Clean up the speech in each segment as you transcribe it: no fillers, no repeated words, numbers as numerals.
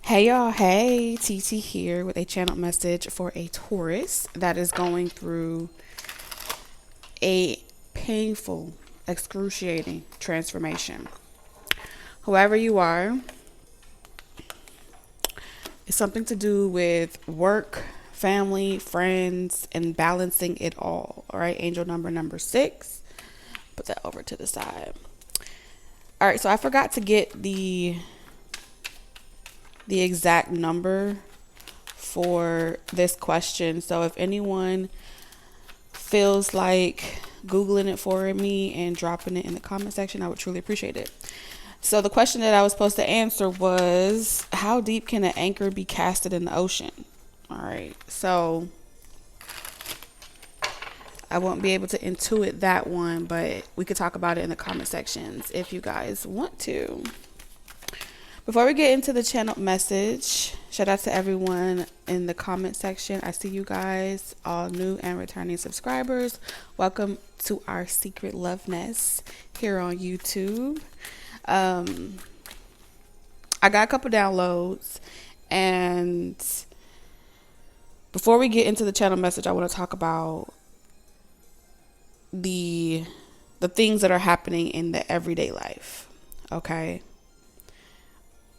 Hey y'all, hey, TT here with a channel message for a Taurus that is going through a painful, excruciating transformation. Whoever you are, it's something to do with work, family, friends, and balancing it all. All right, angel number 6. Put that over to the side. All right, so I forgot to get the exact number for this question. So if anyone feels like Googling it for me and dropping it in the comment section, I would truly appreciate it. So the question that I was supposed to answer was, how deep can an anchor be casted in the ocean? All right, so I won't be able to intuit that one, but we could talk about it in the comment sections if you guys want to. Before we get into the channel message, shout out to everyone in the comment section. I see you guys, all new and returning subscribers. Welcome to our secret love nest here on YouTube. I got a couple downloads, and before we get into the channel message, I want to talk about the things that are happening in the everyday life. Okay.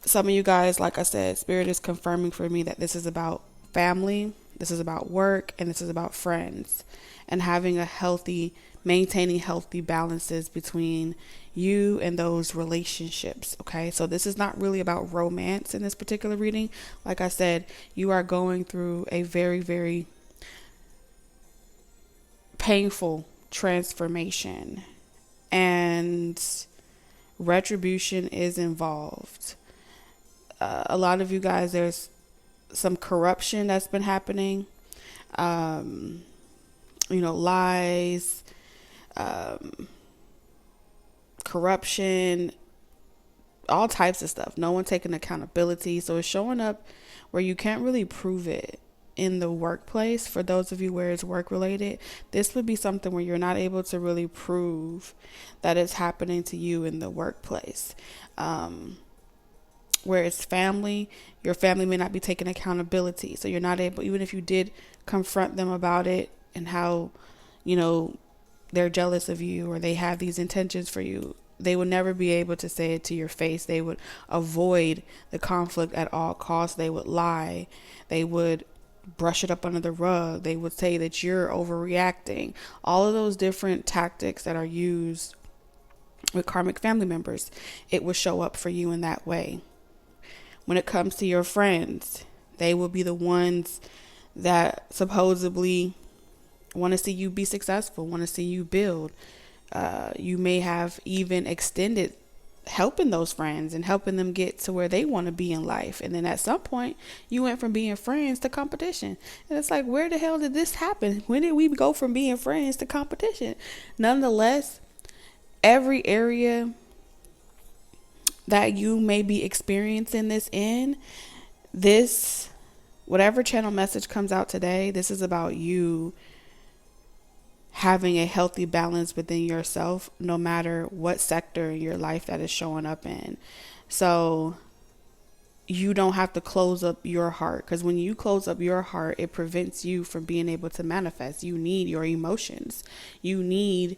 Some of you guys, like I said, Spirit is confirming for me that this is about family, this is about work, and this is about friends, and having maintaining healthy balances between you and those relationships. Okay, so this is not really about romance in this particular reading. Like I said, you are going through a very, very painful transformation, and retribution is involved. A lot of you guys, there's some corruption that's been happening. Lies, corruption, all types of stuff. No one taking accountability. So it's showing up where you can't really prove it in the workplace. For those of you where it's work related, this would be something where you're not able to really prove that it's happening to you in the workplace. Where it's family, your family may not be taking accountability. So you're not able, even if you did confront them about it and how, they're jealous of you or they have these intentions for you, they would never be able to say it to your face. They would avoid the conflict at all costs. They would lie. They would brush it up under the rug. They would say that you're overreacting. All of those different tactics that are used with karmic family members, it will show up for you in that way. When it comes to your friends, they will be the ones that supposedly want to see you be successful, want to see you build. You may have even extended helping those friends and helping them get to where they want to be in life. And then at some point, you went from being friends to competition. And it's like, where the hell did this happen? When did we go from being friends to competition? Nonetheless, every area that you may be experiencing this, whatever channel message comes out today, this is about you having a healthy balance within yourself, no matter what sector in your life that is showing up in. So you don't have to close up your heart, because when you close up your heart, it prevents you from being able to manifest. You need your emotions. You need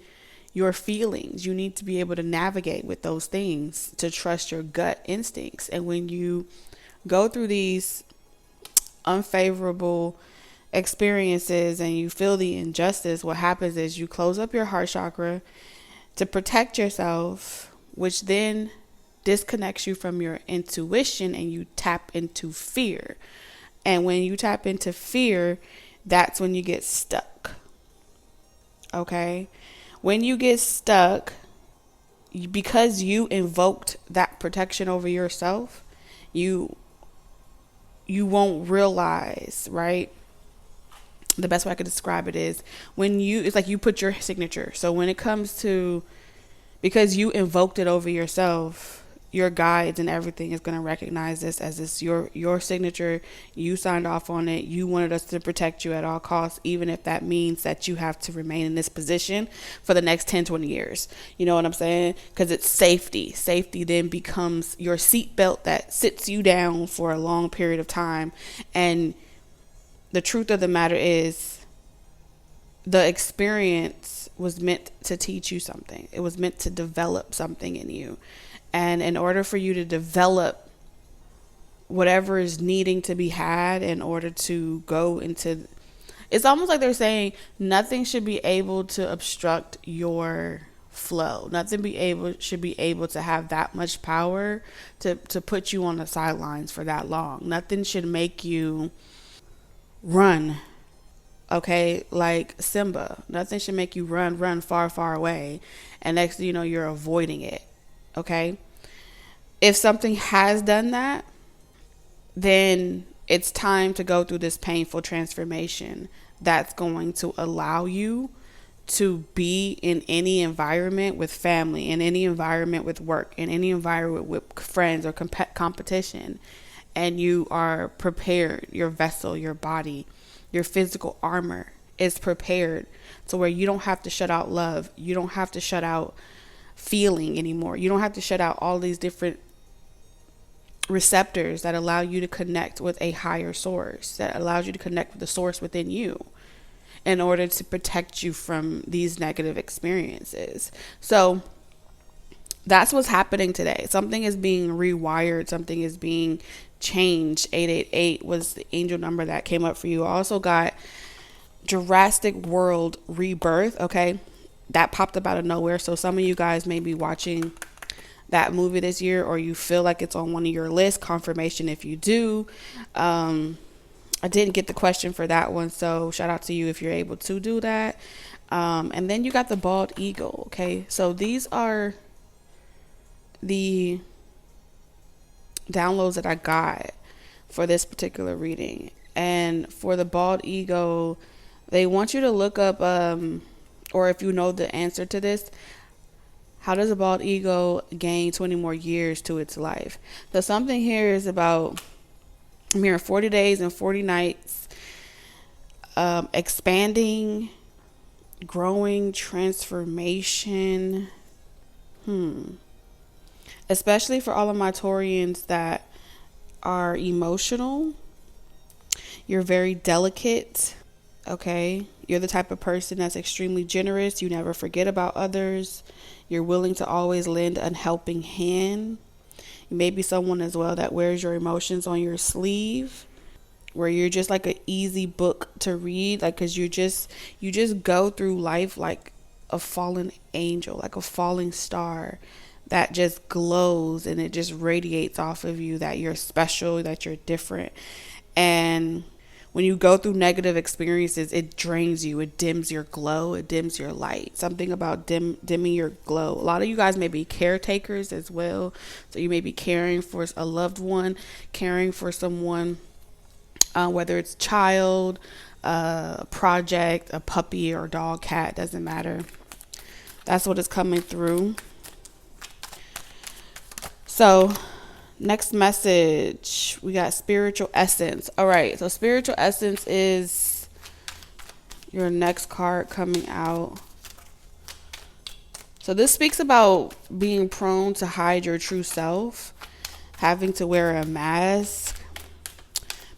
your feelings. You need to be able to navigate with those things, to trust your gut instincts. And when you go through these unfavorable experiences and you feel the injustice, what happens is you close up your heart chakra to protect yourself, which then disconnects you from your intuition, and you tap into fear. And when you tap into fear, that's when you get stuck. Okay? When you get stuck, because you invoked that protection over yourself, you won't realize, right? The best way I could describe it is it's like you put your signature. So when it comes to, because you invoked it over yourself, your guides and everything is going to recognize this as this your signature. You signed off on it. You wanted us to protect you at all costs, even if that means that you have to remain in this position for the next 10-20 years. You know what I'm saying? Because it's safety. Safety then becomes your seatbelt that sits you down for a long period of time. And the truth of the matter is, the experience was meant to teach you something. It was meant to develop something in you. And in order for you to develop whatever is needing to be had in order to go into, it's almost like they're saying nothing should be able to obstruct your flow. Nothing should be able to have that much power to put you on the sidelines for that long. Nothing should make you run. Okay, like Simba. Nothing should make you run far, far away. And next thing you know, you're avoiding it. Okay? If something has done that, then it's time to go through this painful transformation that's going to allow you to be in any environment with family, in any environment with work, in any environment with friends or competition. And you are prepared. Your vessel, your body, your physical armor is prepared to where you don't have to shut out love. You don't have to shut out feeling anymore. You don't have to shut out all these different receptors that allow you to connect with a higher source, that allows you to connect with the source within you in order to protect you from these negative experiences. So that's what's happening today. Something is being rewired. Something is being changed. 888 was the angel number that came up for you. I also got Jurassic World Rebirth. Okay. That popped up out of nowhere. So some of you guys may be watching that movie this year, or you feel like it's on one of your lists. Confirmation if you do. I didn't get the question for that one, so shout out to you if you're able to do that. And then you got the bald eagle. Okay. So these are the downloads that I got for this particular reading. And for the bald eagle, they want you to look up, or if you know the answer to this, how does a bald eagle gain 20 more years to its life? So something here is about, I'm hearing 40 days and 40 nights, expanding, growing, transformation. Especially for all of my Taurians that are emotional. You're very delicate. Okay. You're the type of person that's extremely generous. You never forget about others. You're willing to always lend a helping hand. You may be someone as well that wears your emotions on your sleeve, where you're just like an easy book to read. Like, cause you just go through life like a fallen angel, like a falling star that just glows and it just radiates off of you that you're special, that you're different. And when you go through negative experiences, it drains you. It dims your glow. It dims your light. Something about dimming your glow. A lot of you guys may be caretakers as well. So you may be caring for a loved one, caring for someone, whether it's child, a project, a puppy or dog, cat, doesn't matter. That's what is coming through. So next message, we got spiritual essence. All right. So spiritual essence is your next card coming out. So this speaks about being prone to hide your true self, having to wear a mask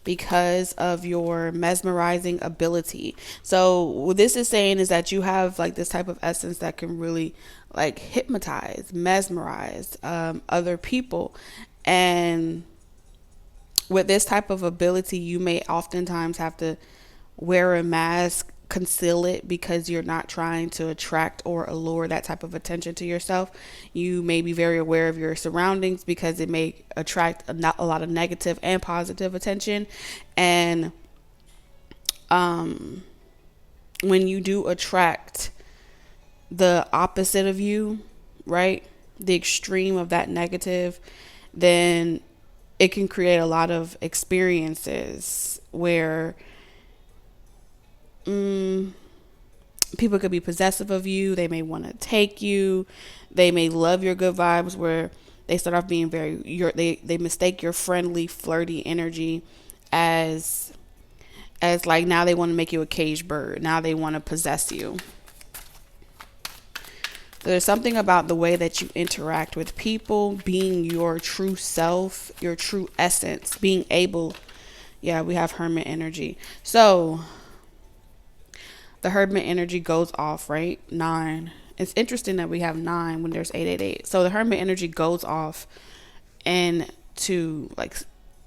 because of your mesmerizing ability. So what this is saying is that you have like this type of essence that can really like hypnotize, mesmerize other people. And with this type of ability, you may oftentimes have to wear a mask, conceal it, because you're not trying to attract or allure that type of attention to yourself. You may be very aware of your surroundings because it may attract a lot of negative and positive attention. And when you do attract the opposite of you, right, the extreme of that negative, then it can create a lot of experiences where people could be possessive of you. They may want to take you. They may love your good vibes, where They start off being they mistake your friendly, flirty energy as like, now they want to make you a cage bird. Now they want to possess you. There's something about the way that you interact with people, being your true self, your true essence, being able. Yeah, we have Hermit energy. So the Hermit energy goes off, right? 9. It's interesting that we have 9 when there's 888. So the Hermit energy goes off and to like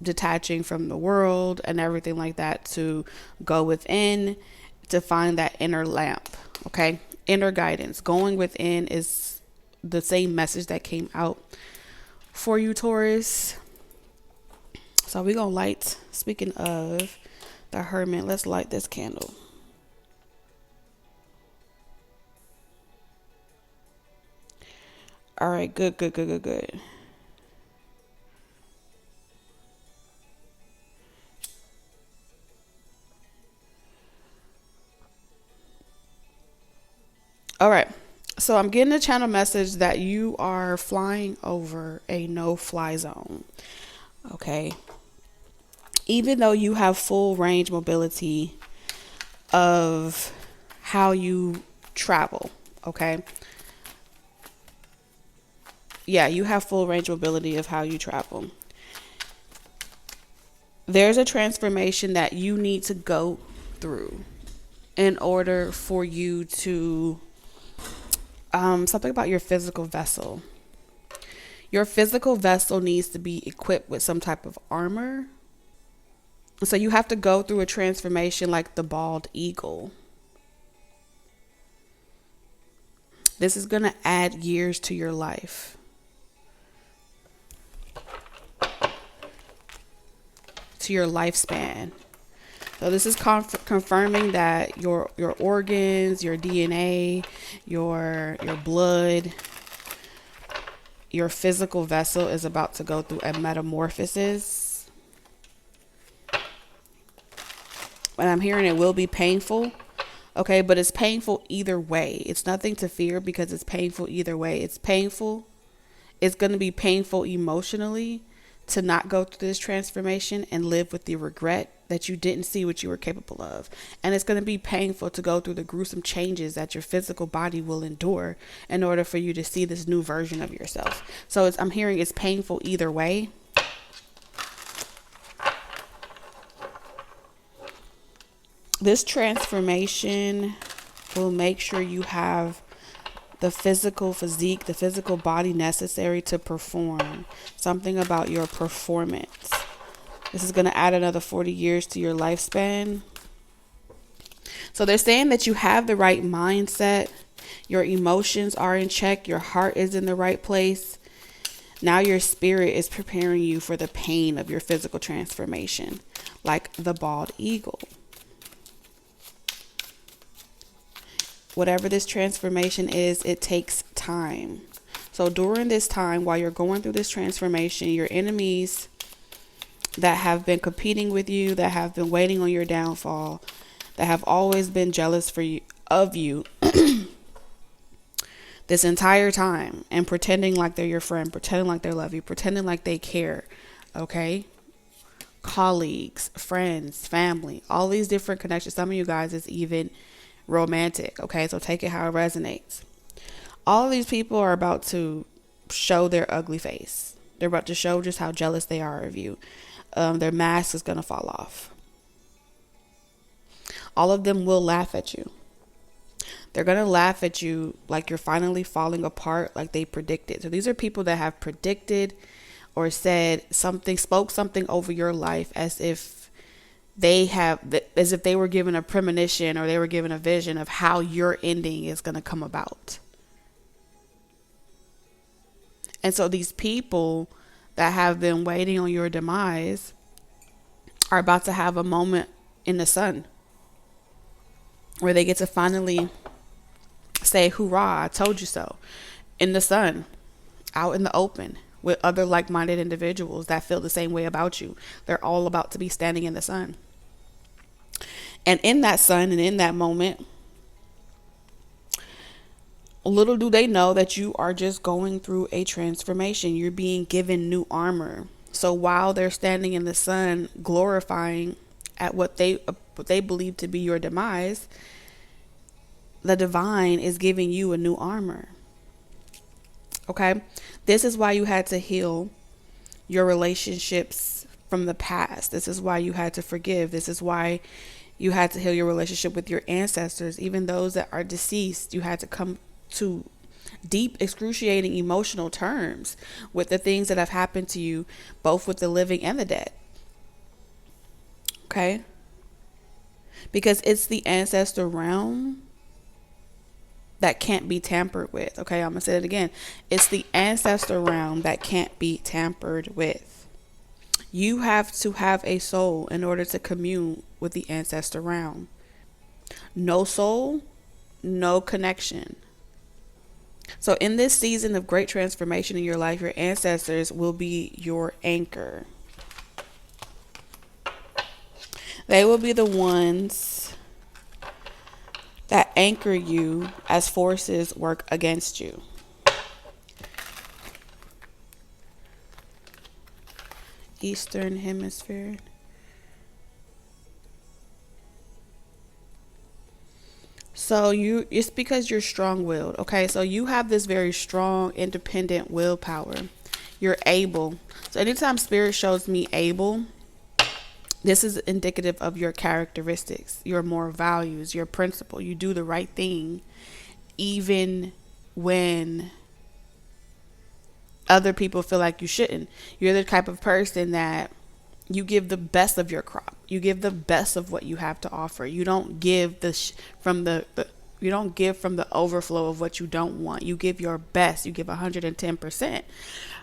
detaching from the world and everything like that, to go within, to find that inner lamp. Okay. Inner guidance. Going within is the same message that came out for you, Taurus. So we're going to light, speaking of the Hermit, let's light this candle. All right, good. All right. So I'm getting a channel message that you are flying over a no-fly zone. Okay. Even though you have full range mobility of how you travel. Okay. Yeah, you have full range mobility of how you travel. There's a transformation that you need to go through in order for you to something about your physical vessel. Your physical vessel needs to be equipped with some type of armor. So you have to go through a transformation like the bald eagle. This is going to add years to your life. To your lifespan. So this is confirming that your organs, your DNA, your blood, your physical vessel is about to go through a metamorphosis. And I'm hearing it will be painful. Okay, but it's painful either way. It's nothing to fear because it's painful either way. It's painful. It's going to be painful emotionally to not go through this transformation and live with the regret that you didn't see what you were capable of. And it's going to be painful to go through the gruesome changes that your physical body will endure in order for you to see this new version of yourself. So I'm hearing it's painful either way. This transformation will make sure you have the physical physique, the physical body necessary to perform. Something about your performance. This is going to add another 40 years to your lifespan. So they're saying that you have the right mindset. Your emotions are in check. Your heart is in the right place. Now your spirit is preparing you for the pain of your physical transformation, like the bald eagle. Whatever this transformation is, it takes time. So during this time, while you're going through this transformation, your enemies that have been competing with you, that have been waiting on your downfall, that have always been jealous of you this entire time and pretending like they're your friend, pretending like they love you, pretending like they care. Okay. Colleagues, friends, family, all these different connections. Some of you guys is even romantic. Okay. So take it how it resonates. All of these people are about to show their ugly face. They're about to show just how jealous they are of you. Their mask is going to fall off. All of them will laugh at you. They're going to laugh at you like you're finally falling apart, like they predicted. So these are people that have predicted or said something, spoke something over your life as if they were given a premonition or they were given a vision of how your ending is going to come about. And so these people that have been waiting on your demise are about to have a moment in the sun where they get to finally say, "Hoorah, I told you so," in the sun, out in the open with other like-minded individuals that feel the same way about you. They're all about to be standing in the sun. And in that sun and in that moment, Little do they know that you are just going through a transformation. You're being given new armor. So while they're standing in the sun glorifying at what they believe to be your demise, the divine is giving you a new armor. Okay? This is why you had to heal your relationships from the past. This is why you had to forgive. This is why you had to heal your relationship with your ancestors, even those that are deceased. You had to come to deep, excruciating emotional terms with the things that have happened to you, both with the living and the dead. Okay? Because it's the ancestor realm that can't be tampered with. Okay, I'm going to say it again. It's the ancestor realm that can't be tampered with. You have to have a soul in order to commune with the ancestor realm. No soul, no connection. So in this season of great transformation in your life, your ancestors will be your anchor. They will be the ones that anchor you as forces work against you. Eastern Hemisphere. So it's because you're strong-willed. Okay, so you have this very strong, independent willpower. You're able. So anytime spirit shows me able, this is indicative of your characteristics, your moral values, your principle. You do the right thing, even when other people feel like you shouldn't. You're the type of person that you give the best of your crop. You give the best of what you have to offer. You don't give from the you don't give from the overflow of what you don't want. You give your best. You give 110%.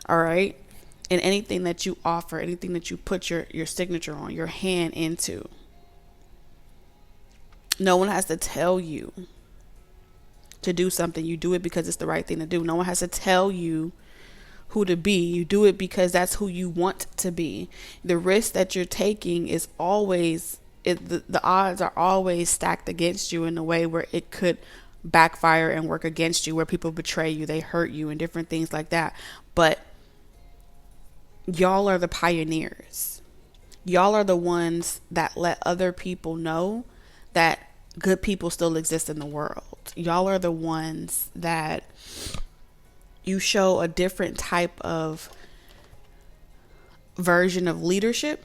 All right. And anything that you offer, anything that you put your signature on, your hand into. No one has to tell you to do something. You do it because it's the right thing to do. No one has to tell you who to be. You do it because that's who you want to be. The risk that you're taking is always, the odds are always stacked against you in a way where it could backfire and work against you, where people betray you, they hurt you, and different things like that. But y'all are the pioneers. Y'all are the ones that let other people know that good people still exist in the world. Y'all are the ones that you show a different type of version of leadership.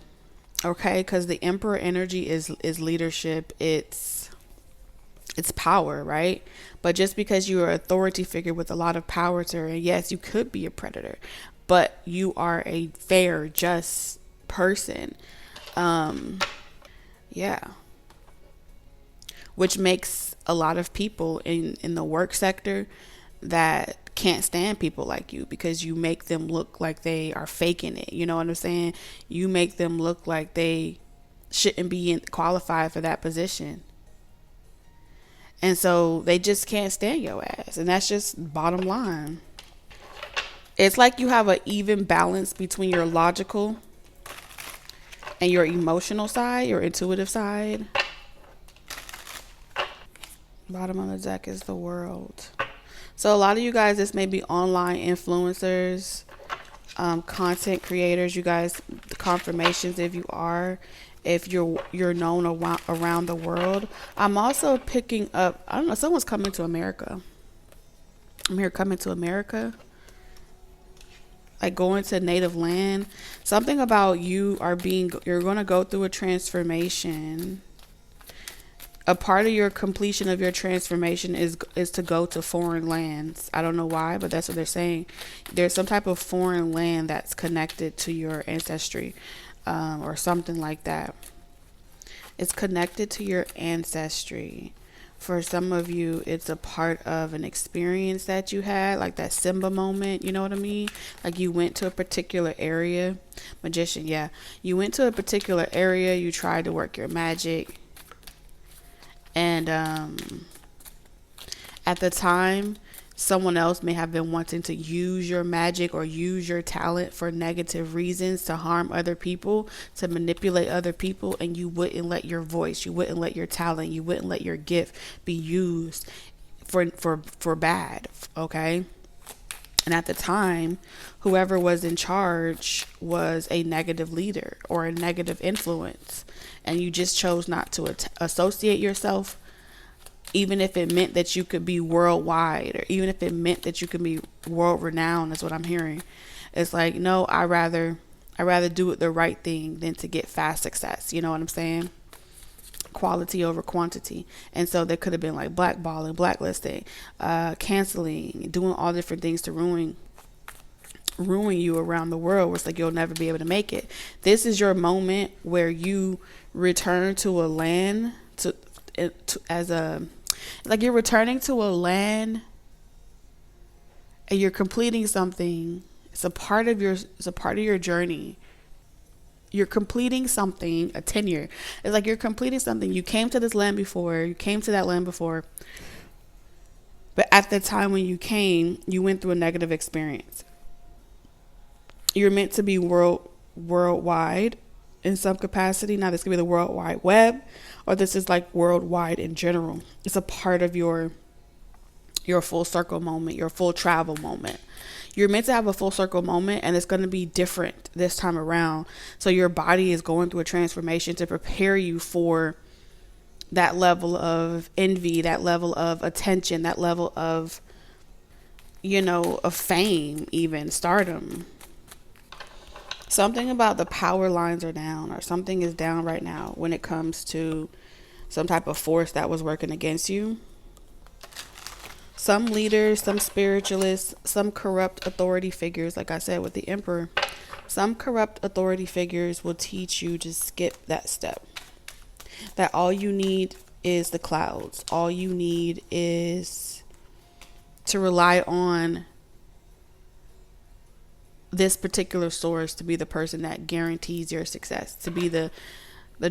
Okay, because the emperor energy is leadership. It's power, right? But just because you're an authority figure with a lot of power to her, and yes, you could be a predator, but you are a fair, just person. Yeah. Which makes a lot of people in the work sector that can't stand people like you, because you make them look like they are faking it. You know what I'm saying? You make them look like they shouldn't be qualified for that position. And so they just can't stand your ass. And that's just bottom line. It's like you have an even balance between your logical and your emotional side, your intuitive side. Bottom of the deck is the World. So a lot of you guys, this may be online influencers, content creators. You guys, the confirmations if you are, if you're known around the world. I'm also picking up, I don't know, someone's coming to America. I'm here coming to America. Like going to native land. Something about you're going to go through a transformation. A part of your completion of your transformation is to go to foreign lands. I don't know why, but that's what they're saying. There's some type of foreign land that's connected to your ancestry, or something like that. It's connected to your ancestry. For some of you, it's a part of an experience that you had, like that Simba moment. You know what I mean? Like you went to a particular area. Magician, yeah. You went to a particular area. You tried to work your magic. And at the time, someone else may have been wanting to use your magic or use your talent for negative reasons, to harm other people, to manipulate other people, and you wouldn't let your voice, you wouldn't let your talent, you wouldn't let your gift be used for bad, okay? And at the time, whoever was in charge was a negative leader or a negative influence, and you just chose not to associate yourself, even if it meant that you could be worldwide, or even if it meant that you could be world renowned. Is what I'm hearing. It's like, no, I rather do it the right thing than to get fast success. You know what I'm saying? Quality over quantity. And so there could have been like blackballing, blacklisting, canceling, doing all different things to ruin you around the world, where it's like you'll never be able to make it. This is your moment where you return to a land as a, like, you're returning to a land and you're completing something. It's a part of your journey. You're completing something, a tenure. It's like you're completing something. You came to this land before, you came to that land before, but at the time when you came, you went through a negative experience. You're meant to be worldwide in some capacity. Now this could be the World Wide Web, or this is like worldwide in general. It's a part of your full circle moment, your full travel moment. You're meant to have a full circle moment, and it's going to be different this time around. So your body is going through a transformation to prepare you for that level of envy, that level of attention, that level of, of fame, even stardom. Something about the power lines are down, or something is down right now when it comes to some type of force that was working against you. Some leaders, some spiritualists, some corrupt authority figures, like I said with the Emperor, some corrupt authority figures will teach you to skip that step. That all you need is the clouds. All you need is to rely on this particular source to be the person that guarantees your success, to be the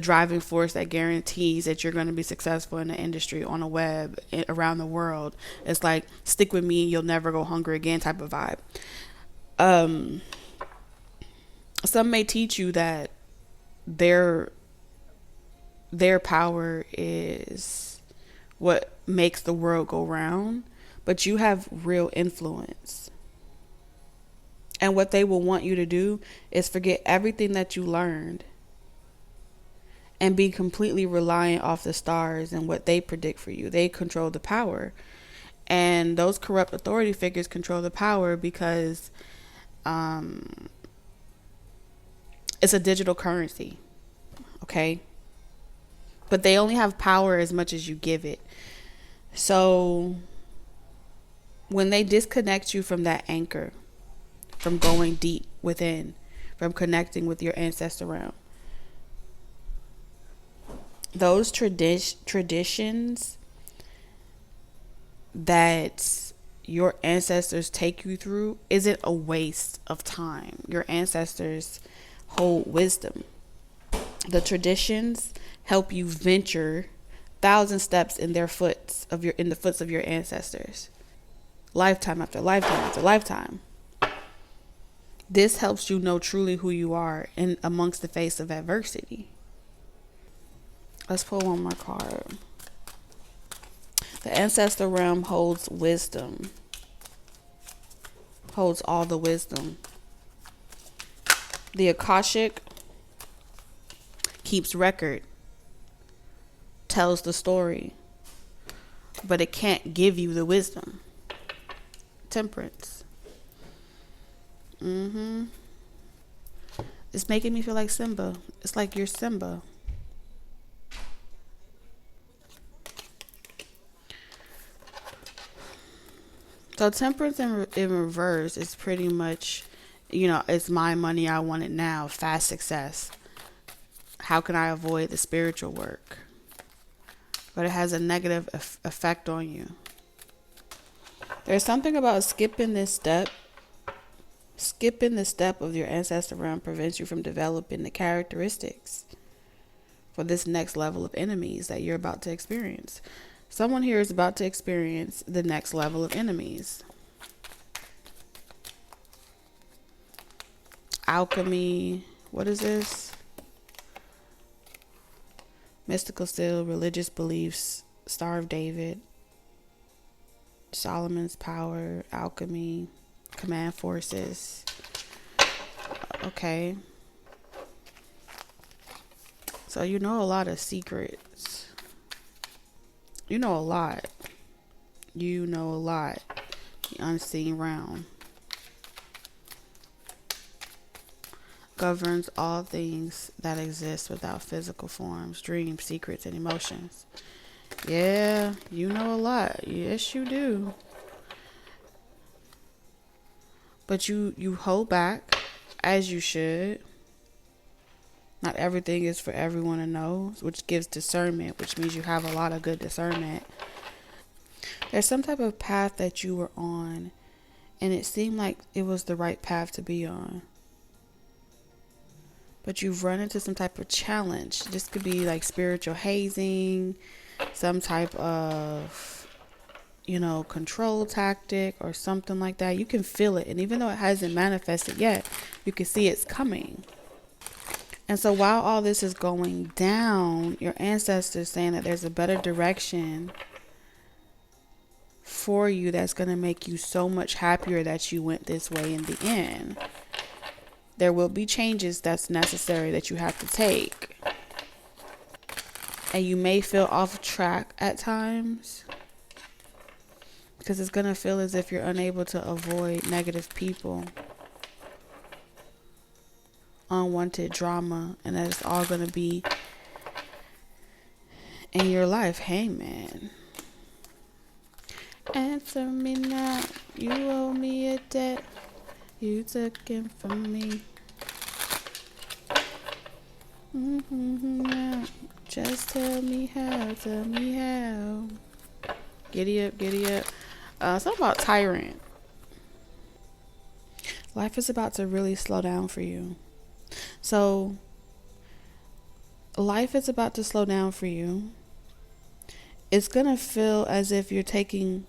driving force that guarantees that you're going to be successful in the industry, on a web, around the world. It's like, stick with me, you'll never go hungry again type of vibe. Some may teach you that their power is what makes the world go round, but you have real influence. And what they will want you to do is forget everything that you learned and be completely reliant off the stars and what they predict for you. They control the power. And those corrupt authority figures control the power because it's a digital currency. Okay? But they only have power as much as you give it. So when they disconnect you from that anchor, from going deep within, from connecting with your ancestral realm, those traditions that your ancestors take you through isn't a waste of time. Your ancestors hold wisdom. The traditions help you venture 1,000 steps in the footsteps of your ancestors, lifetime after lifetime after lifetime. This helps you know truly who you are in amongst the face of adversity. Let's pull one more card. The ancestral realm holds wisdom. Holds all the wisdom. The Akashic keeps record. Tells the story. But it can't give you the wisdom. Temperance. It's making me feel like Simba. It's like you're Simba. So temperance in reverse is pretty much, it's my money, I want it now, fast success. How can I avoid the spiritual work? But it has a negative effect on you. There's something about skipping this step. Skipping the step of your ancestral realm prevents you from developing the characteristics for this next level of enemies that you're about to experience. Someone here is about to experience the next level of enemies. Alchemy. What is this? Mystical steel, religious beliefs, Star of David. Solomon's power, alchemy, command forces. Okay. So you know a lot of secrets. You know a lot. You know a lot. The unseen realm governs all things that exist without physical forms, dreams, secrets, and emotions. Yeah, you know a lot. Yes, you do. But you hold back, as you should. Not everything is for everyone to know, which gives discernment, which means you have a lot of good discernment. There's some type of path that you were on, and it seemed like it was the right path to be on. But you've run into some type of challenge. This could be like spiritual hazing, some type of, control tactic or something like that. You can feel it. And even though it hasn't manifested yet, you can see it's coming. And so while all this is going down, your ancestors saying that there's a better direction for you that's going to make you so much happier that you went this way in the end. There will be changes that's necessary that you have to take. And you may feel off track at times, because it's going to feel as if you're unable to avoid negative people, unwanted drama, and that it's all going to be in your life. Hey, man. Answer me now. You owe me a debt you took it from me. Now, just tell me how. Tell me how. Giddy up, giddy up. Something about tyrant. Life is about to really slow down for you. So, life is about to slow down for you. It's going to feel as if you're taking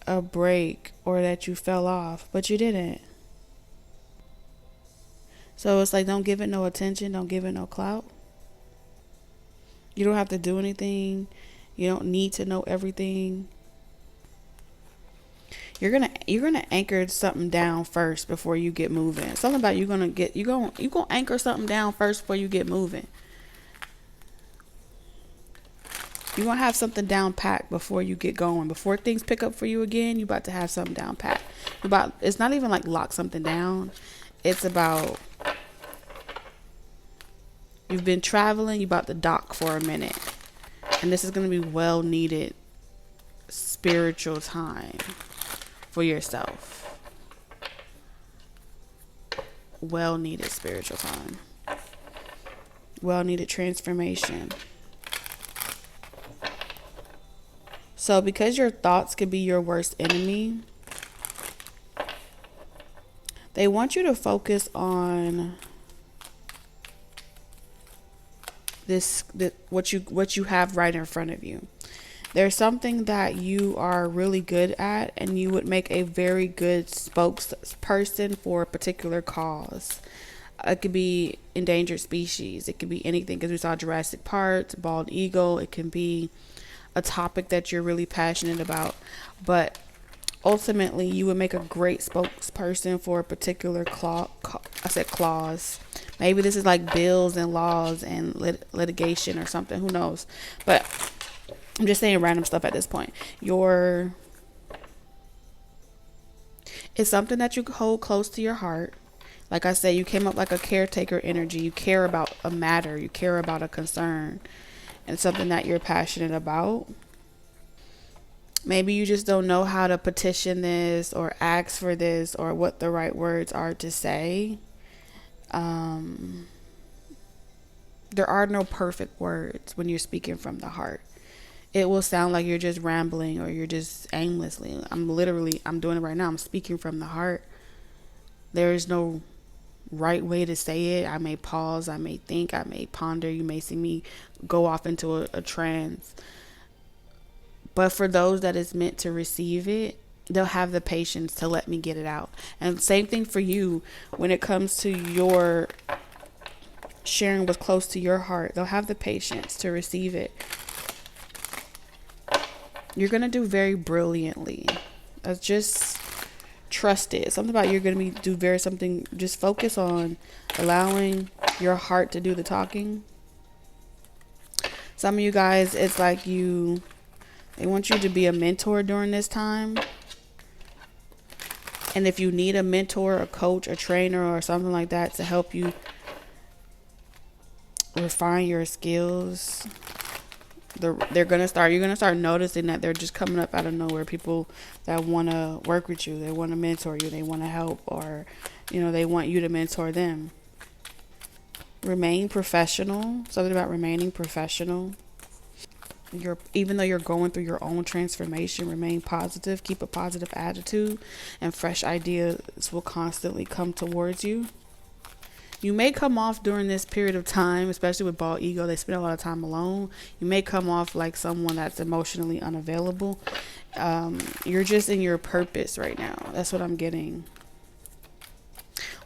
a break or that you fell off, but you didn't. So it's like, don't give it no attention. Don't give it no clout. You don't have to do anything. You don't need to know everything. You're gonna anchor something down first before you get moving. Something about you're gonna anchor something down first before you get moving. You're gonna have something down packed before you get going. Before things pick up for you again, you about to have something down packed. It's not even like lock something down. It's about, you've been traveling, you about to dock for a minute. And this is gonna be well needed spiritual time for yourself. Well needed spiritual time. Well needed transformation. So because your thoughts could be your worst enemy, they want you to focus on what you have right in front of you. There's something that you are really good at, and you would make a very good spokesperson for a particular cause. It could be endangered species. It could be anything, because we saw Jurassic Park, bald eagle. It can be a topic that you're really passionate about. But ultimately, you would make a great spokesperson for a particular clause. Maybe this is like bills and laws and litigation or something. Who knows? But I'm just saying random stuff at this point. It's something that you hold close to your heart. Like I said, you came up like a caretaker energy. You care about a matter. You care about a concern. And something that you're passionate about. Maybe you just don't know how to petition this or ask for this or what the right words are to say. There are no perfect words when you're speaking from the heart. It will sound like you're just rambling or you're just aimlessly. I'm doing it right now. I'm speaking from the heart. There is no right way to say it. I may pause, I may think, I may ponder. You may see me go off into a trance. But for those that is meant to receive it, they'll have the patience to let me get it out. And same thing for you when it comes to your sharing what's close to your heart. They'll have the patience to receive it. You're going to do very brilliantly. Just trust it. Something about you're going to do very something. Just focus on allowing your heart to do the talking. Some of you guys, it's like they want you to be a mentor during this time. And if you need a mentor, a coach, a trainer, or something like that to help you refine your skills, you're gonna start noticing that they're just coming up out of nowhere. People that want to work with you, they want to mentor you, they want to help, or they want you to mentor them. Remain professional. Something about remaining professional. Even though you're going through your own transformation, remain positive. Keep a positive attitude, and fresh ideas will constantly come towards you. You may come off during this period of time, especially with bald ego, they spend a lot of time alone. You may come off like someone that's emotionally unavailable. You're just in your purpose right now. That's what I'm getting.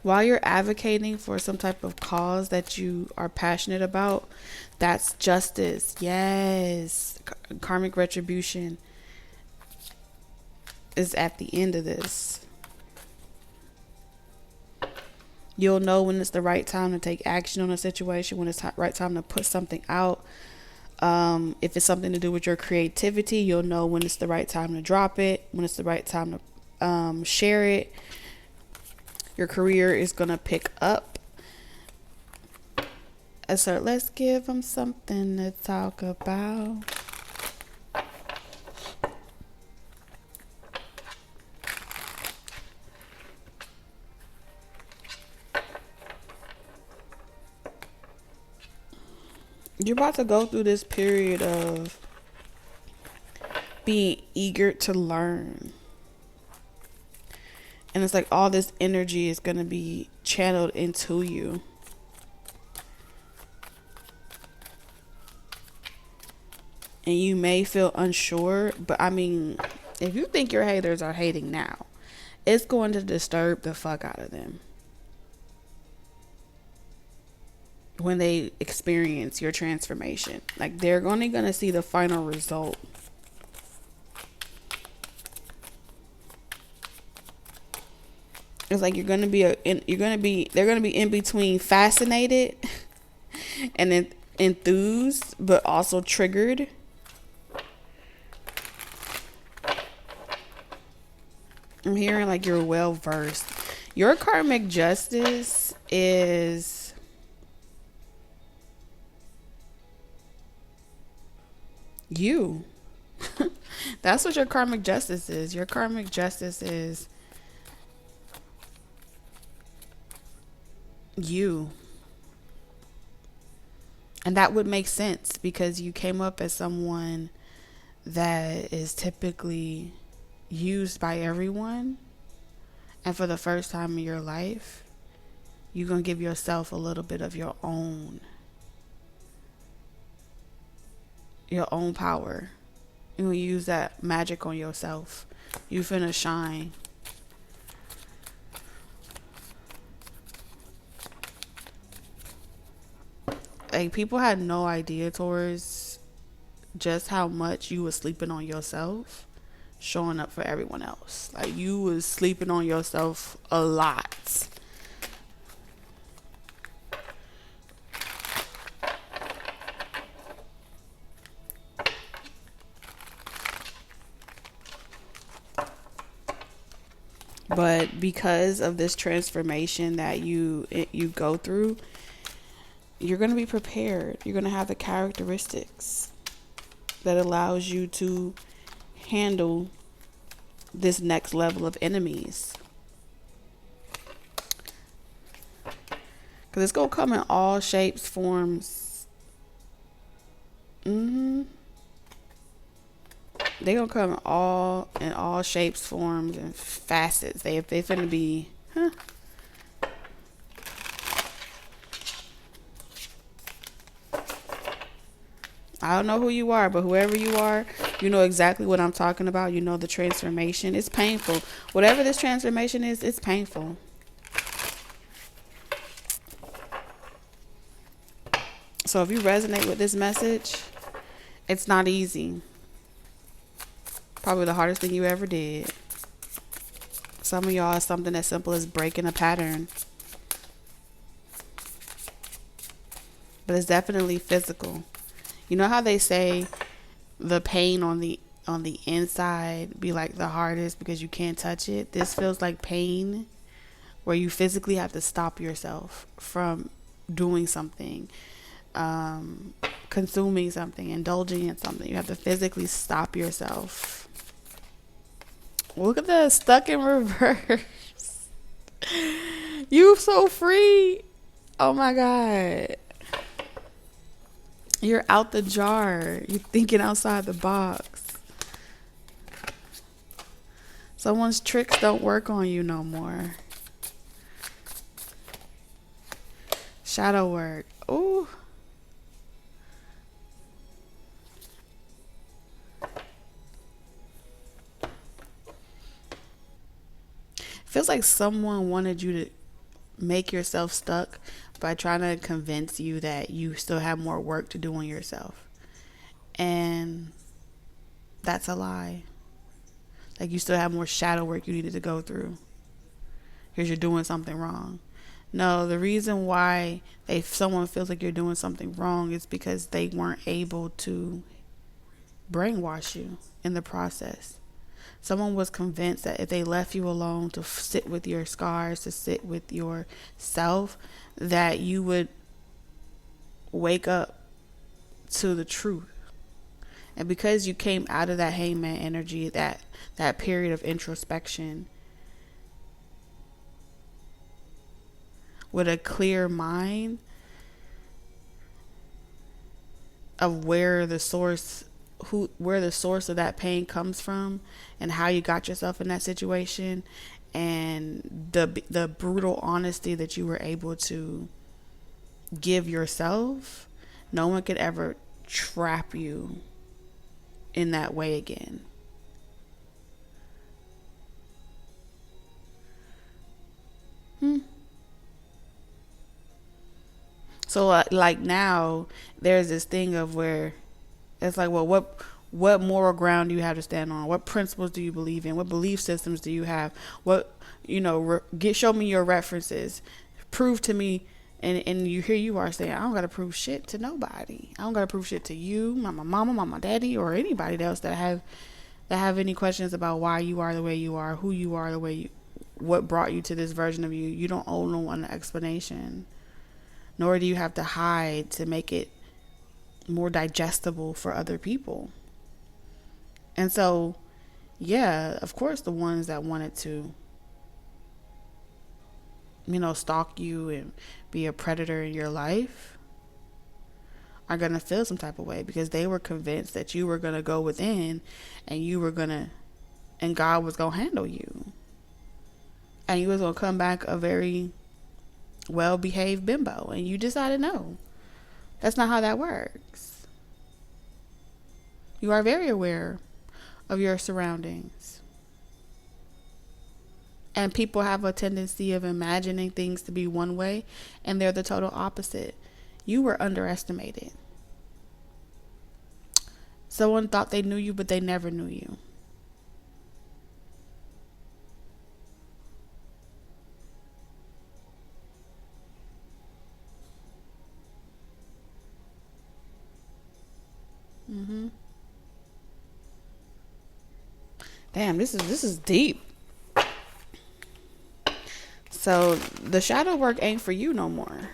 While you're advocating for some type of cause that you are passionate about, that's justice. Yes. Karmic retribution is at the end of this. You'll know when it's the right time to take action on a situation, when it's the right time to put something out. If it's something to do with your creativity, you'll know when it's the right time to drop it, when it's the right time to share it. Your career is going to pick up. So let's give them something to talk about. You're about to go through this period of being eager to learn. And it's like all this energy is going to be channeled into you. And you may feel unsure, but I mean, if you think your haters are hating now, it's going to disturb the fuck out of them when they experience your transformation. Like, they're only going to see the final result. It's like they're going to be in between fascinated and then enthused, but also triggered. I'm hearing like you're well versed. Your karmic justice is you. That's what your karmic justice is. Your karmic justice is you. And that would make sense because you came up as someone that is typically used by everyone. And for the first time in your life, you're going to give yourself a little bit of your own power. You're going to use that magic on yourself. You finna shine. Like, people had no idea, Taurus, just how much you was sleeping on yourself, showing up for everyone else. Like, you was sleeping on yourself a lot. But because of this transformation that you go through, you're going to be prepared. You're going to have the characteristics that allows you to handle this next level of enemies. Because it's going to come in all shapes, forms. They're going to come in all shapes, forms, and facets. They're finna be... I don't know who you are, but whoever you are, you know exactly what I'm talking about. You know the transformation. It's painful. Whatever this transformation is, it's painful. So if you resonate with this message, it's not easy. Probably the hardest thing you ever did. Some of y'all, it's something as simple as breaking a pattern. But it's definitely physical. You know how they say the pain on the inside be like the hardest because you can't touch it? This feels like pain where you physically have to stop yourself from doing something, consuming something, indulging in something. You have to physically stop yourself. Look at the stuck in reverse. You so free. Oh my God. You're out the jar. You're thinking outside the box. Someone's tricks don't work on you no more. Shadow work. Ooh. Feels like someone wanted you to make yourself stuck by trying to convince you that you still have more work to do on yourself. And that's a lie. Like you still have more shadow work you needed to go through because you're doing something wrong. No, the reason why someone feels like you're doing something wrong is because they weren't able to brainwash you in the process. Someone was convinced that if they left you alone to sit with your scars, to sit with yourself, that you would wake up to the truth. And because you came out of that hangman energy, that period of introspection, with a clear mind of where the source of that pain comes from and how you got yourself in that situation, and the brutal honesty that you were able to give yourself, no one could ever trap you in that way again. So like now there's this thing of where it's like, well, what moral ground do you have to stand on? What principles do you believe in? What belief systems do you have? What, show me your references. Prove to me. And you are saying, I don't got to prove shit to nobody. I don't got to prove shit to you, my mama, my daddy, or anybody else that have any questions about why you are the way you are, who you are, what brought you to this version of you. You don't owe no one an explanation, nor do you have to hide to make it more digestible for other people. And so, yeah, of course, the ones that wanted to, stalk you and be a predator in your life are going to feel some type of way because they were convinced that you were going to go within and God was going to handle you. And you was going to come back a very well-behaved bimbo. And you decided, no, that's not how that works. You are very aware of your surroundings. And people have a tendency of imagining things to be one way, and they're the total opposite. You were underestimated. Someone thought they knew you, but they never knew you. Damn, this is deep. So the shadow work ain't for you no more.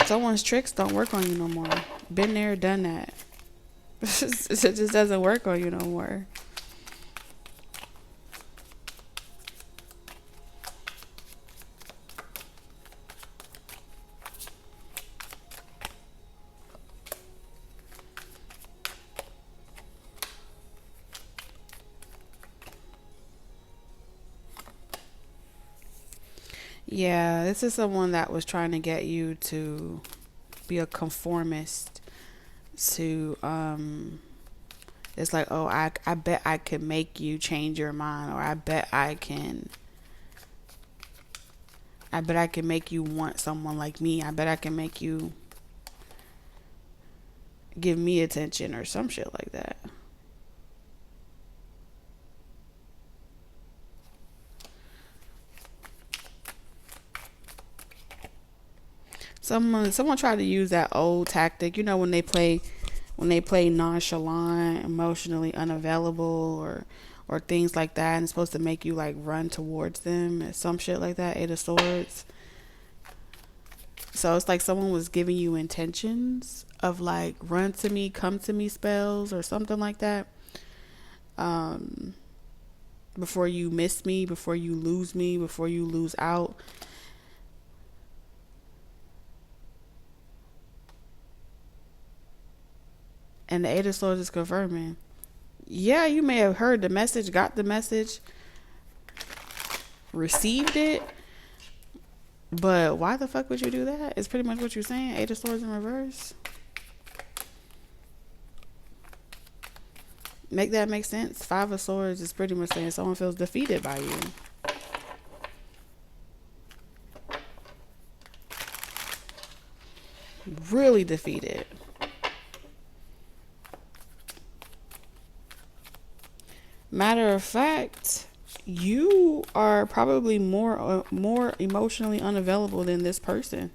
Someone's tricks don't work on you no more. Been there, done that. It just doesn't work on you no more. Yeah, this is someone that was trying to get you to be a conformist to it's like, oh, I bet I can make you change your mind, or I bet I can make you want someone like me. I bet I can make you give me attention or some shit like that. Someone tried to use that old tactic, when they play nonchalant, emotionally unavailable, or things like that, and it's supposed to make you like run towards them and some shit like that. Eight of Swords. So it's like someone was giving you intentions of like run to me, come to me spells or something like that. Before you miss me, before you lose out. And the Eight of Swords is confirming. Yeah, you may have heard the message, got the message, received it, but why the fuck would you do that? It's pretty much what you're saying. Eight of Swords in reverse. Make that make sense? Five of Swords is pretty much saying someone feels defeated by you. Really defeated. Matter of fact, you are probably more emotionally unavailable than this person.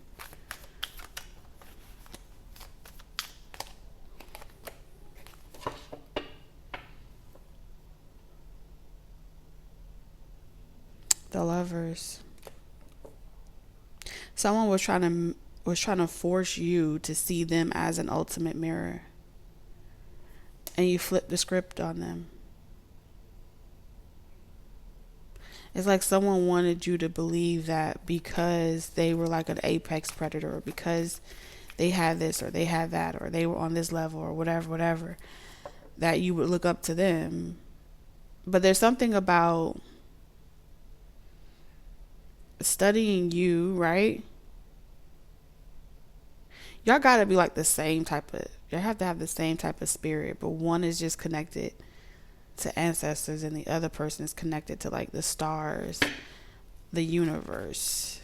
The Lovers. Someone was trying to force you to see them as an ultimate mirror, and you flip the script on them. It's like someone wanted you to believe that because they were like an apex predator, or because they had this or they had that, or they were on this level or whatever, that you would look up to them. But there's something about studying you, right? Y'all gotta be like y'all have to have the same type of spirit, but one is just connected to ancestors and the other person is connected to like the stars, the universe.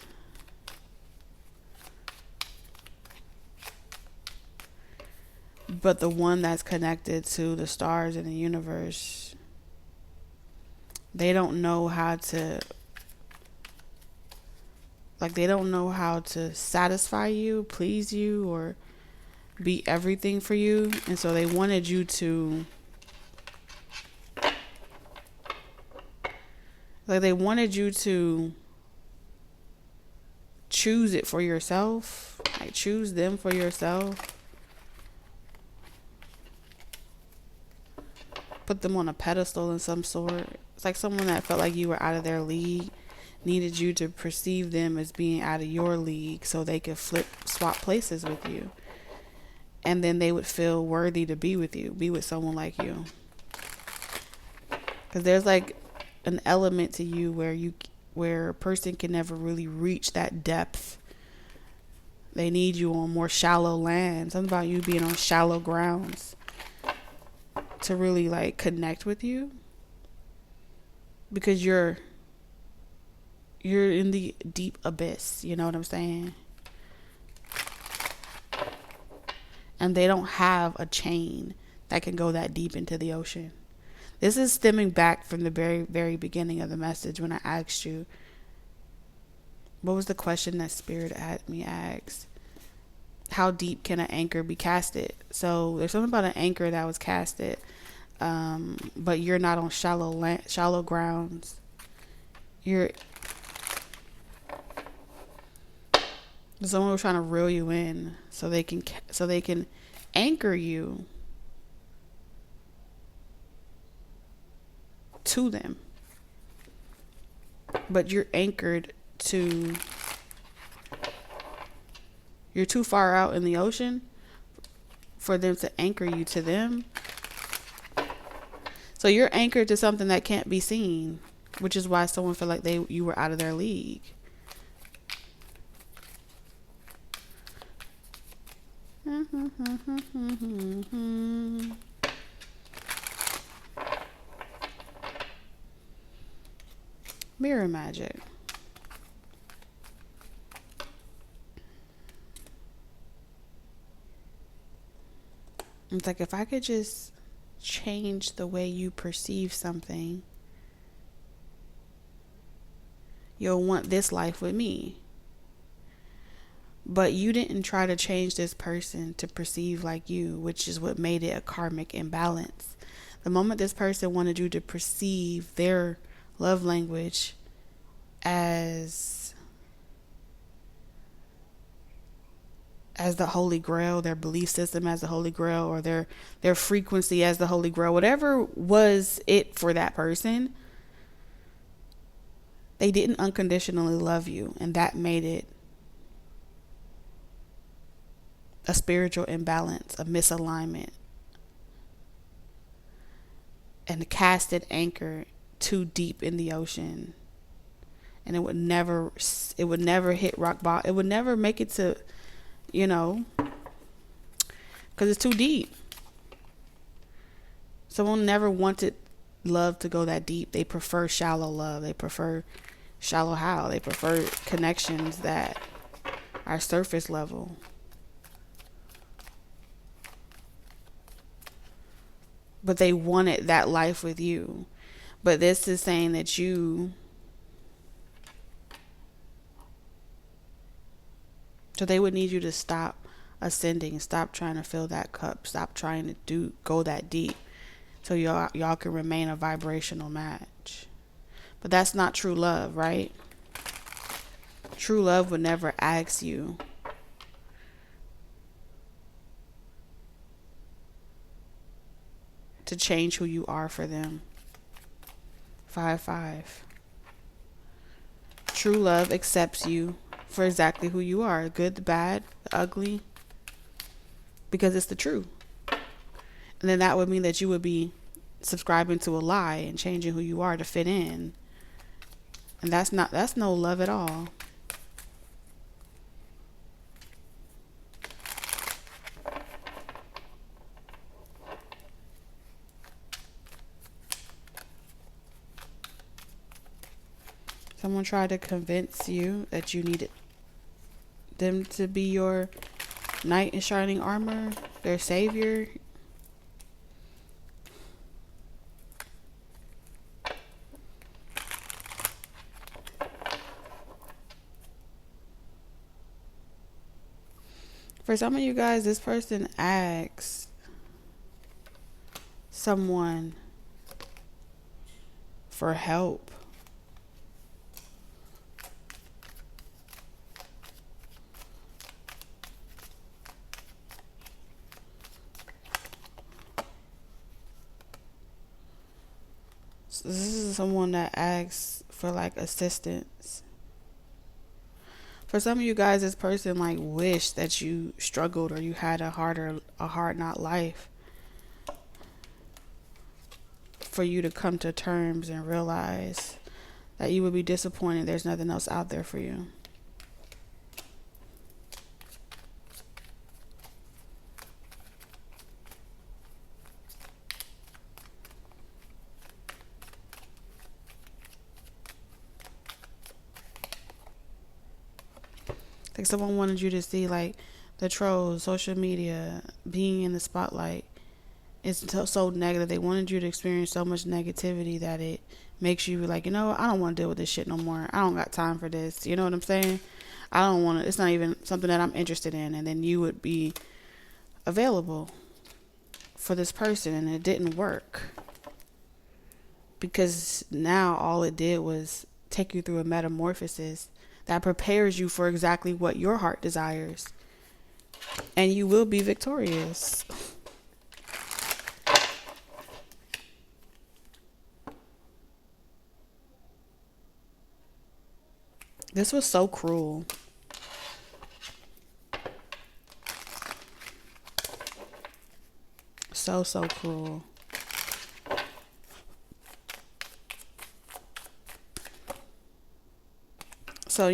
But the one that's connected to the stars and the universe, they don't know how to satisfy you, please you, or be everything for you. And so they wanted you to choose it for yourself, like choose them for yourself, put them on a pedestal in some sort. It's like someone that felt like you were out of their league needed you to perceive them as being out of your league so they could swap places with you, and then they would feel worthy to be with someone like you. Because there's like an element to you where a person can never really reach that depth. They need you on more shallow land. Something about you being on shallow grounds to really like connect with you, because you're in the deep abyss, you know what I'm saying? And they don't have a chain that can go that deep into the ocean. This is stemming back from the very, very beginning of the message when I asked you, what was the question that Spirit had me ask? How deep can an anchor be casted? So there's something about an anchor that was casted, but you're not on shallow grounds. Someone was trying to reel you in so they can anchor you to them, but you're too far out in the ocean for them to anchor you to them. So you're anchored to something that can't be seen, which is why someone felt like you were out of their league. Mirror magic. It's like if I could just change the way you perceive something, you'll want this life with me. But you didn't try to change this person to perceive like you, which is what made it a karmic imbalance. The moment this person wanted you to perceive their love language as the holy grail, their belief system as the holy grail, or their frequency as the holy grail, whatever was it for that person, they didn't unconditionally love you, and that made it a spiritual imbalance, a misalignment, and cast an anchor too deep in the ocean, and it would never hit rock bottom. It would never make it to, because it's too deep. Someone never wanted love to go that deep. They prefer shallow love. They prefer shallow how. They prefer connections that are surface level. But they wanted that life with you. But this is saying that so they would need you to stop ascending, stop trying to fill that cup, stop trying to go that deep, so y'all can remain a vibrational match. But that's not true love, right? True love would never ask you to change who you are for them. 5-5. True love accepts you for exactly who you are, the good, the bad, the ugly, because it's the truth. And then that would mean that you would be subscribing to a lie and changing who you are to fit in. And that's no love at all. Someone tried to convince you that you needed them to be your knight in shining armor, their savior. For some of you guys, this person asks someone for help. So this is someone that asks for like assistance. For some of you guys, this person like wished that you struggled or you had a hard not life, for you to come to terms and realize that you would be disappointed there's nothing else out there for you. Like someone wanted you to see like the trolls, social media, being in the spotlight. It's so negative. They wanted you to experience so much negativity that it makes you be like, I don't want to deal with this shit no more. I don't got time for this. You know what I'm saying? I don't want to. It's not even something that I'm interested in. And then you would be available for this person, and it didn't work. Because now all it did was take you through a metamorphosis that prepares you for exactly what your heart desires. And you will be victorious. This was so cruel. So cruel. So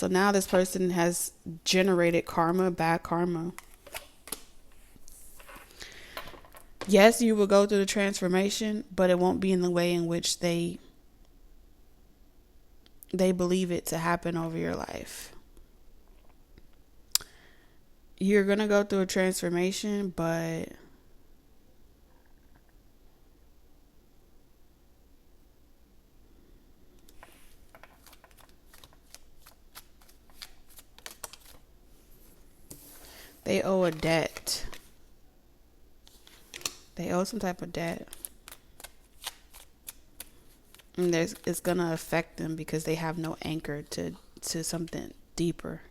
now this person has generated karma, bad karma. Yes, you will go through the transformation, but it won't be in the way in which they believe it to happen over your life. You're going to go through a transformation, but They owe a debt. They owe some type of debt. And it's going to affect them because they have no anchor to something deeper.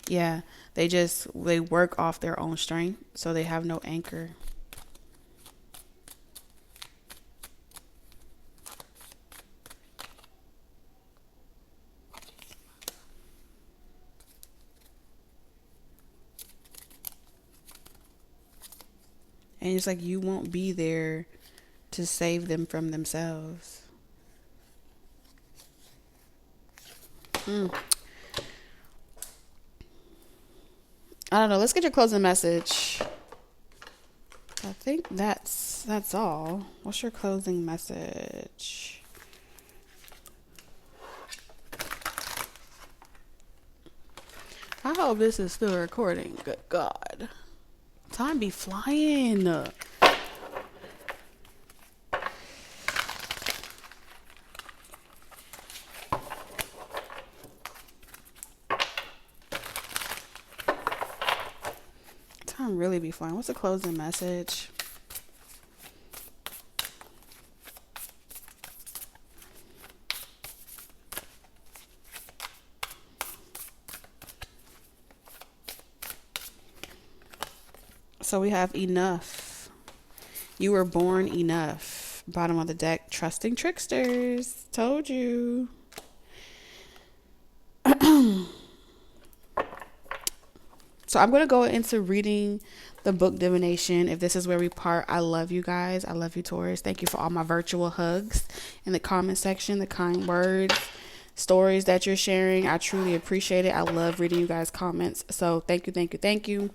Yeah, they work off their own strength, so they have no anchor. And it's like you won't be there to save them from themselves. I don't know. Let's get your closing message. I think that's all. What's your closing message? I hope this is still recording. Good God. Time be flying. Time really be flying. What's the closing message? So we have enough. You were born enough. Bottom of the deck, trusting tricksters. Told you. So I'm going to go into reading the book Divination. If this is where we part, I love you guys. I love you, Taurus. Thank you for all my virtual hugs in the comment section, the kind words, stories that you're sharing. I truly appreciate it. I love reading you guys' comments. So thank you, thank you, thank you.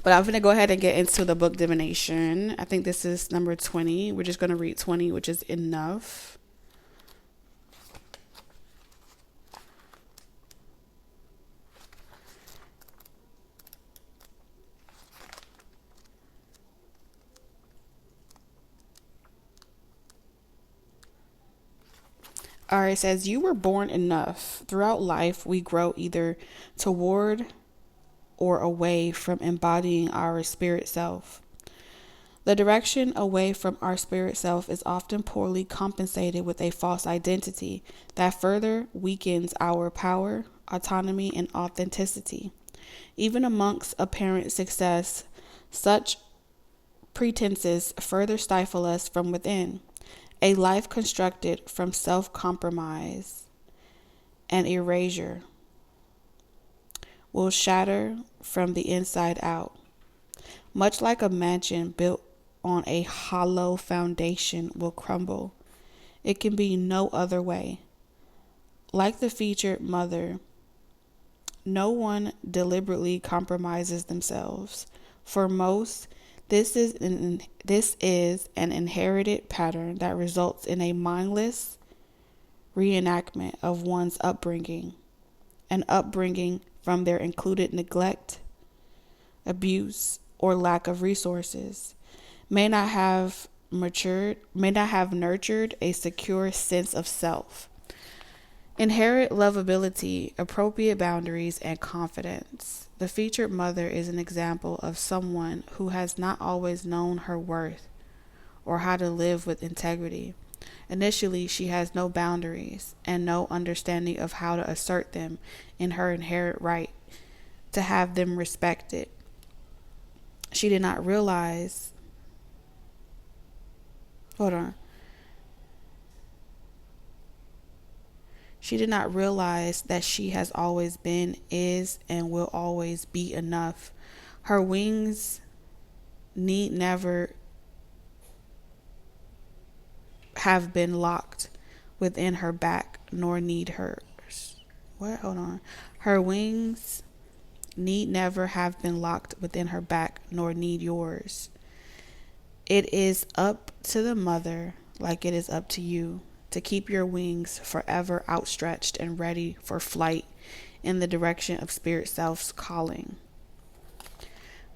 But I'm going to go ahead and get into the book Divination. I think this is number 20. We're just going to read 20, which is enough. All right, it says, you were born enough. Throughout life, we grow either toward or away from embodying our spirit self. The direction away from our spirit self is often poorly compensated with a false identity that further weakens our power, autonomy, and authenticity. Even amongst apparent success, such pretenses further stifle us from within. A life constructed from self-compromise and erasure will shatter from the inside out. Much like a mansion built on a hollow foundation will crumble. It can be no other way. Like the featured mother, no one deliberately compromises themselves. For most, this is an inherited pattern that results in a mindless reenactment of one's upbringing, an upbringing from their included neglect, abuse, or lack of resources, may not have nurtured a secure sense of self, inherent lovability, appropriate boundaries, and confidence. The featured mother is an example of someone who has not always known her worth or how to live with integrity. Initially, she has no boundaries and no understanding of how to assert them in her inherent right to have them respected. She did not realize, She did not realize that she has always been, is, and will always be enough. Her wings need never have been locked within her back, nor need hers. Her wings need never have been locked within her back, nor need yours. It is up to the mother, like it is up to you, to keep your wings forever outstretched and ready for flight in the direction of spirit self's calling.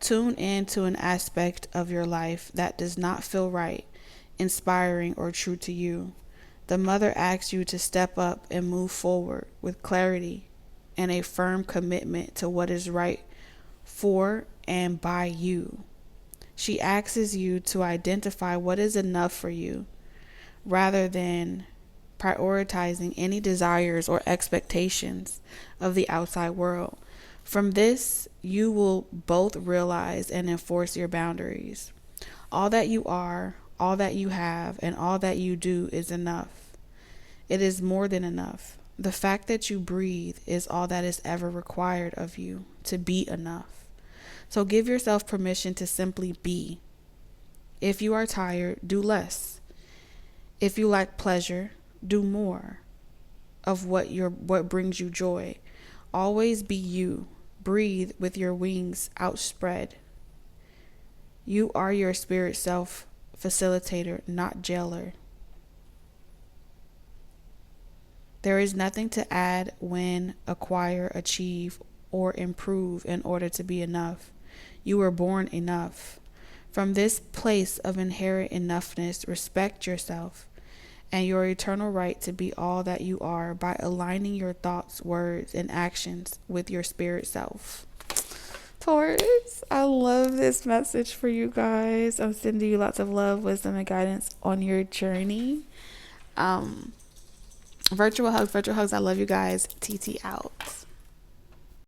Tune in to an aspect of your life that does not feel right, inspiring, or true to you. The mother asks you to step up and move forward with clarity and a firm commitment to what is right for and by you. She asks you to identify what is enough for you rather than prioritizing any desires or expectations of the outside world. From this, you will both realize and enforce your boundaries. All that you are, all that you have, and all that you do is enough. It is more than enough. The fact that you breathe is all that is ever required of you to be enough. So give yourself permission to simply be. If you are tired, do less. If you lack pleasure, do more of what brings you joy. Always be you. Breathe with your wings outspread. You are your spirit self facilitator, not jailer. There is nothing to add, win, acquire, achieve, or improve in order to be enough. You were born enough. From this place of inherent enoughness, respect yourself and your eternal right to be all that you are by aligning your thoughts, words, and actions with your spirit self. Taurus, I love this message for you guys. I'm sending you lots of love, wisdom, and guidance on your journey. Virtual hugs. I love you guys. TT out.